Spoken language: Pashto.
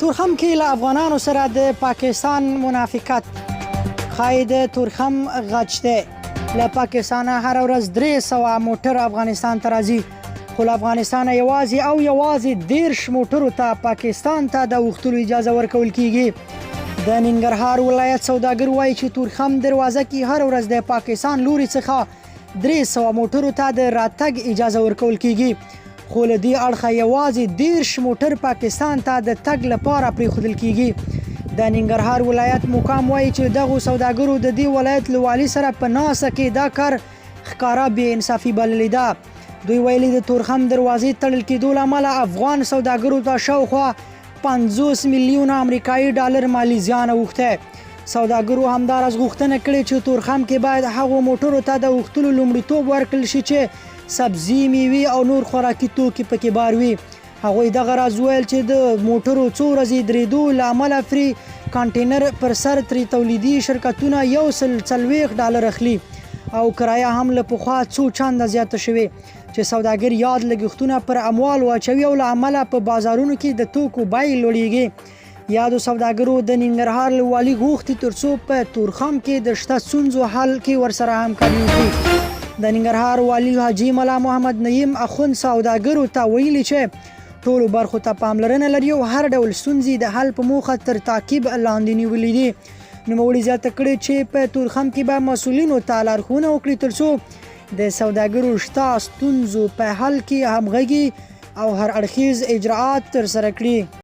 تورخم کې له افغانانو سره د پاکستان منافقت ښایي د تورخم غچ دی. له پاکستانه هره ورځ 300 موټر افغانستان ته راځي، خو له افغانستانه یوازې 30 موټرو ته پاکستان ته د وختلو اجازه ورکول کیږي. د ننګرهار ولایت سوداګر وایي چې تورخم دروازه کې هر ورځ د پاکستان لوري څخه 300 موټرو ته د راتګ اجازه ورکول کیږي، خو له دې اړخه یوازې 30 موټر پاکستان ته د تګ لپاره پرېښودل کیږي. د ننګرهار ولایت مقام وایي چې دغو سوداګرو د دې ولایت له والي سره په ناسته کې دا کار ښکاره بې انصافي بللې ده. دوی ویلي د تورخم دروازې تړل کېدو له امله افغان سوداګرو ته شاوخوا 50 میلیونه امریکایي ډالر مالي زیان اوښتی. سوداګرو همداراز غوښتنه کړې چې تورخم کې باید هغو موټرو ته د اوښتلو لومړیتوب ورکړل شي چې سبزي، میوې او نور خوراکي توکي پکې بار وي. هغوی دغه راز ویل چې د موټرو څو ورځې درېدو له امله فري کانټینر پر سر ترې تولیدي شرکتونه $140 اخلي او کرایه هم له پخوا څو چنده زیاته شوې چې سوداګر یاد لګښتونه پر اموال واچوي او له امله په بازارونو کې د توکو بیې لوړیږي. یادو سوداګرو د ننګرهار له والي غوښتي ترڅو په تورخم کې د شته ستونزو حل کې ورسره همکاري وکړي. د ننګرهار والي حاجي ملا محمد نعیم اخوند سوداګرو ته ویلي چې ټولو برخو ته پاملرنه لري او هر ډول ستونزې د حل په موخه تر تعقیب لاندې نیولې دي. نوموړي زیاته کړې چې په تورخم کې به مسؤلینو ته لارښوونه وکړي ترڅو د سوداګرو شته ستونزو په حل کې همغږي او هر اړخیز اجراءات ترسره کړي.